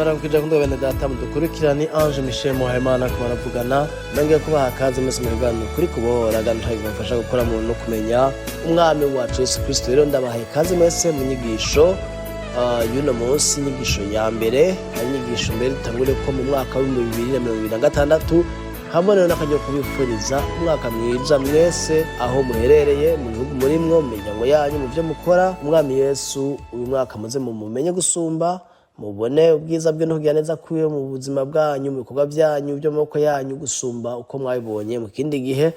ndabaramukije kundo bene data mudukurikirani Ange Michel Muhayimana kubaravugana nangiye kubaha kaze mwese mu biganiro kuri kubohora gantari bafasha gukora mu no kumenya umwami wacu Yesu Kristo. Rero ndabahaye kaze mwese mu nyigisho y'uno munsi, inyigisho ya mbere, inyigisho mbere tangure ko mu mwaka wa 2026 hamwe n'akajyo kubifuriza umwaka mwiza mwese aho muherereye mu bihugu murimwo mu miryango yanyu mu byo mukora. Umwami Yesu uyu mwaka muze mu mumenye gusumba, mubone ubwiza bwe no kugira neza kwiwe mu buzima bwanyu, mu bikorwa byanyu byo moko yanyu gusumba uko mwabibonye mu kindi gihe.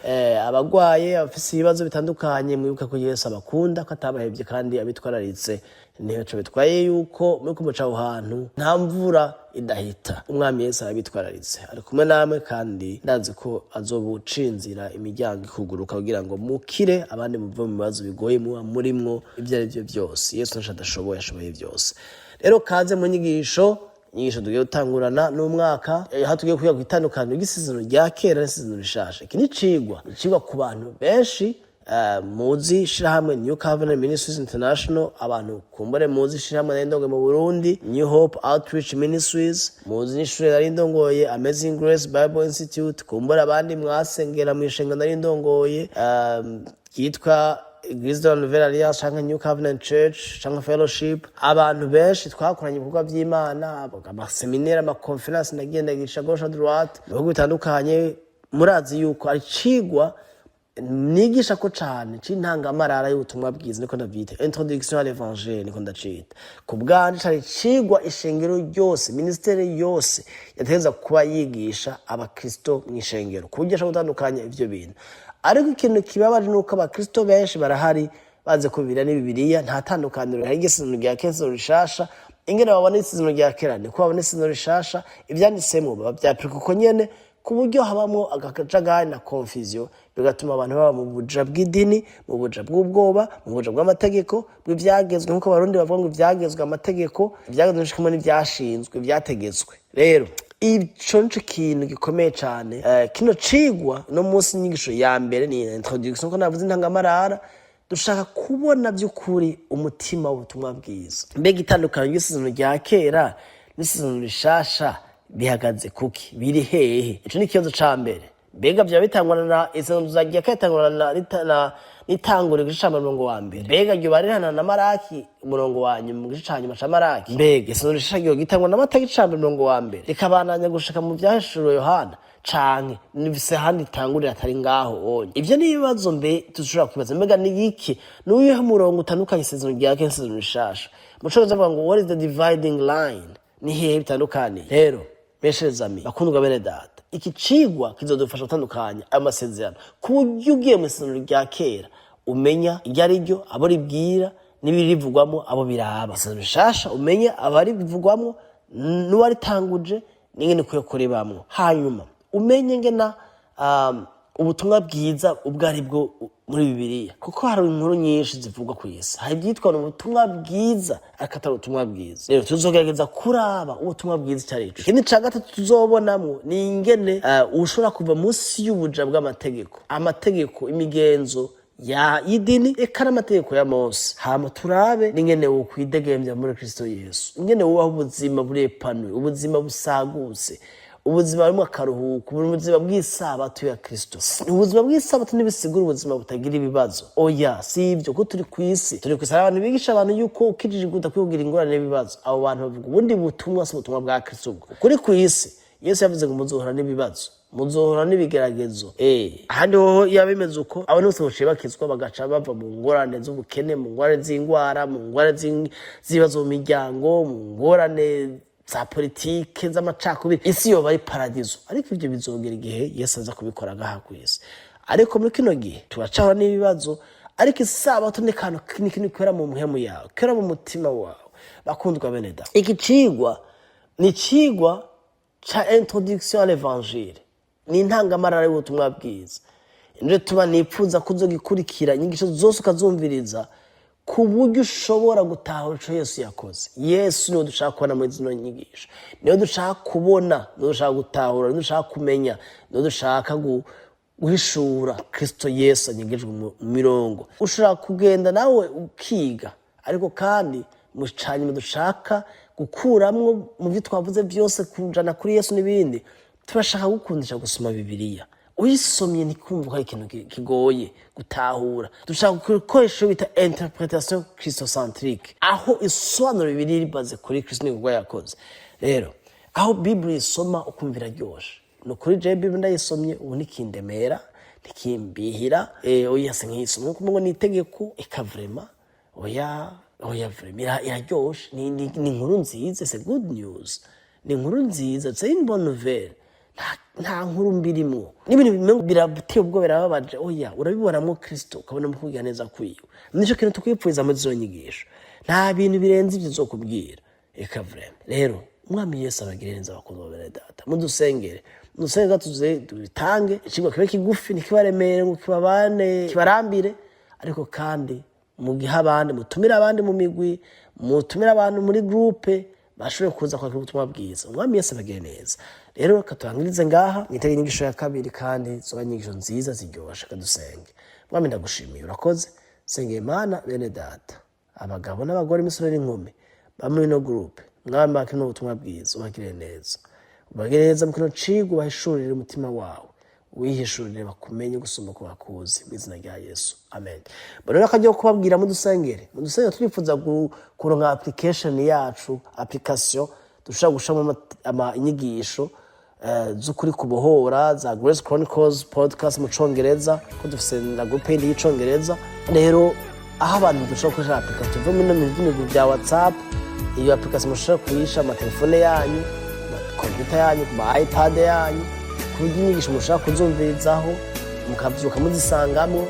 Abagwaye abafise ibibazo bitandukanye mwibuka ko Yesu abakunda, ko atabahevye kandi abitwararitse. Nico bitwaye yuko muri kumuca aho hantu nta mvura idahita. Umwami Yesu abitwararitse ari kumwe namwe, kandi ndazi ko azobucinzira imiryango ikuguruka kugira ngo mukire abandi muve mu bibazo bigoye murimwo ibyo ari byo byose. Yesu ntashadashoboye, ashoboye byose. Rero kaze mu nyigisho tugiye gutangurana n'umwaka aho tugiye kwiga itandukaniro ry'isezerano rya kera n'isezerano rishasha. Iki ni cigwa ku bantu benshi muzi shirahamwe New Covenant Ministries International, abantu kumbure muzi shirahamwe narindongoye mu Burundi New Hope Outreach Ministries, muzi n'ishure narindongoye Amazing Grace Bible Institute, kumbure abandi mwasengera mu ishenga narindongoye yitwa Iglesia Nouvelle Alliance canke New Covenant Church canke Fellowship. Abantu benshi twakoranye ibikorwa by'Imana, amaseminaire, amaconference nagendagisha gauche droite mu bihugu bitandukanye. Murazi yuko ari cigwa nigisha ko cane c'intangamarara y'ubutumwa bwiza, niko ndavyita introduction à l'évangile, niko ndacita. Ku bwanje cari cigwa ishengero ryose, ministeri yose yategeza kuba yigisha abakristo mw'ishengero kugisha gutandukanya ivyo bintu. Ariko ikintu kibabaje nuko abakristo benshi barahari baze kubira ni Bibiliya, nta tandukaniro hari isezerano rya kera n'isezerano rishasha. Ingene babona isezerano rya kera niko babona isezerano rishasha, ivyanditsemwo bavyapirika uko nyene, ku buryo habamwo agakajagari na confusion, bigatuma abantu baba mu buja bw'idini, mu buja bw'ubwoba, mu buja bw'amategeko, bw'ivyagezwe nkuko Abarundi bavuga ngo ivyagezwe amategeko, ivyagezwe nshikamo n'ivyashinzwe vyategetswe. Rero ico nico kintu gikomeye cane. Kino cigwa no munsi inyigisho ya mbere ni introduction, ko navuze intangamarara. Dushaka kubona by'ukuri umutima w'ubutumwa bwiza. Mbega itandukaniro ry'isezerano rya kera n'isezerano rishasha bihagaze kuki, biri hehe? Ico ni ikibazo ca mbere. Mbega vya bitangwana na isezerano rya kera tangwana na nitangure gice ca murongo wa mbere. Mbega ryo barirana na Maraki umurongo wa nyuma mu gice ca nyuma ca Maraki. Mbega isezerano rishasha ryo gitangwa na Matagi ca murongo wa mbere rikabananya gushika mu vyahishuro Yohana canke nivise handi itangurira atari ngaho onye. Ivyo ni ibibazo mbe dushobora kwibaza. Mbega ni iki n'uyeho murongo utandukanye isezerano rya kera n'isezerano rishasha? Muco bavuga ngo what is the dividing line? Ni hehe bitandukanye? Rero meshezami bakundwa bene data, iki cigwa kizodufasha gutandukanya amasezerano ku buryo ugiye mu isezerano rya kera umenya iryo ari ryo, abo ribwira n'ibirivugwamo abo biraba. Isezerano rishasha umenya abari bivugwamo n'uwaritanguje n'ingene ukwiye kuribamwo. Hanyuma umenye ngena ubutumwa bwiza ubwo ari bwo muri Bibiliya, kuko hari inkuru nyinshi zivugwa ku isi. Hari byitwa ubutumwa bwiza akata ubutumwa bwiza. Rero tuzogerageza kuraba ubutumwa bwiza cyarico. Ikindi ca gatatu tuzobonamwo ni ingene ushobora kuva munsi y'ubuja bw'amategeko, amategeko, imigenzo ya idini eka n'amategeko ya Mose. Hama turabe n'ingene wokwidegembya muri Kristo Yesu, ingene wobaho ubuzima burepanuye, ubuzima busagutse, ubuzima burimo akaruhuko, ubuzima bw'isabato ya Kristo. Ubuzima bw'isabato nibisigura ubuzima butagira ibibazo. Oya, si ibyo ko turi kwisi. Turi kwisara abantu bigisha abantu yuko ukijije guta kwigira ingorane n'ibibazo. Abo bantu bavuga ubundi butumwa si ubutumwa bwa Kristo ubwo. Kuri kwisi Yesu yavuze ngo muzohora n'ibibazo, muzohora n'ibigeragezo. Ahandi ho yabimeze uko abantu bose boshe bakizwa bagaca bava mu ngorane z'ubukene, mu ngorane z'ingwara, mu ngorane z'ibibazo mu miryango, mu ngorane za politike z'amacakubiri. Isi yoba ari paradizo. Ariko ivyo bizogera igihe Yesu aza kubikora agaha kwisi. Ariko muri kino gihe turacahora n'ibibazo, ariko isabato ni kantu kinini kwera mu muhemu yawe, kwera mu mutima wawe. Bakundwa bene data, iki cigwa ni cigwa ca introduction à l'évangile, ni intangamarara y'ubutumwa bwiza. Nje tuba nipfuza kuzogikurikira inyigisho zose ukazumviriza ku buryo ushobora gutahura ico Yesu yakoze. Yesu niwe dushaka kubona muri zino nyigisho, niwe dushaka kubona, niwe dushaka gutahura, niwe dushaka kumenya, niwe dushaka guhishura Kristo Yesu anyigijwe mu mirongo. Ushobora kugenda nawe ukiga, ariko kandi mu canyuma dushaka gukuramwo mu byo twavuze byose kujana kuri Yesu n'ibindi, turashaka gukundisha gusoma Bibiliya. Uyisomye ntikumva ko ari ikintu kigoye gutahura. Dushaka gukoresha bita interpretation christocentrique, aho isobanuro Bibiliya ribaze kuri Kristo n'ubwo yakoze. Rero aho Bibiliya isoma ukumvira ryoshe. No kuri je Bibiliya ndayisomye ubu nikindemera, nikimbihira, oya se nk'isomye kuko ni itegeko ikavrema. Oya vrema iraryoshe, ni inkuru nziza, c'est good news. Ni inkuru nziza, c'est une bonne nouvelle. Nta nkuru mbirimwo n'ibintu birateye ubwo birababaje. Oya urabibonamo Kristo ukabona mu kugira neza kwiwe. Nico kintu tukwipfuza muri zo nyigisho, nta bintu birenze ibyo zokubwira eka vrema. Rero umwami Yesu abagire neza bakundwa bene data, mudusengere tuze dutange ikigwa kibe kigufi nikibaremere ngo kibabane kibarambire, ariko kandi mugiha abandi mutumira abandi mu migwi, mutumira abantu muri groupe bashobore kuza kwakira ubutumwa bwiza. Umwami Yesu abagire neza. Rero katwangirize ngaha nitege inyigisho ya kabiri kandi zoba inyigisho nziza ziryoshe. Kadusenge. Mwami ndagushimiye, urakoze. Senge Imana bene data, abagabo n'abagore, imisore n'inkumi bamwe no groupe, mwami bakino ubutumwa bwiza ubagire neza. Ubagire neza mukino cigo bahishurire umutima wawe, wihishurire bakumenye gusumba ko bakuzi mu izina rya Yesu. Amen. Bano akajya kubabwira mudusengere turifuza kuronka application yacu, application dushaka gushamo inyigisho z'ukuri kubohora za Grace Chronicles podcast mu Congereza, ko dufise na groupe y'Icongereza. Rero aho abantu dushaka gukoresha application vuba no mu bihugu bya WhatsApp, iyo application mushaka kuyisha mu telefone yanyu, mu computer yanyu, mu iPad yanyu, kuburyo inyigisho mushaka kuzumvirizaho mukavyuka muzisangamo,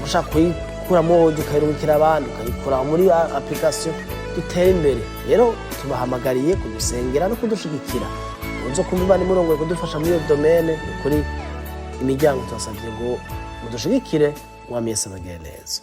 mushaka kuyikuramo ukayirungikira abandi, ukayikura muri application. Dutere imbere. Rero tubahamagariye kudusengera no kudushigikira. Uzo kumva ni murongo kudufasha muri iyo domaine kuri imiryango, twasabye ngo mudushigikire. Mwami Yesu abagire neza.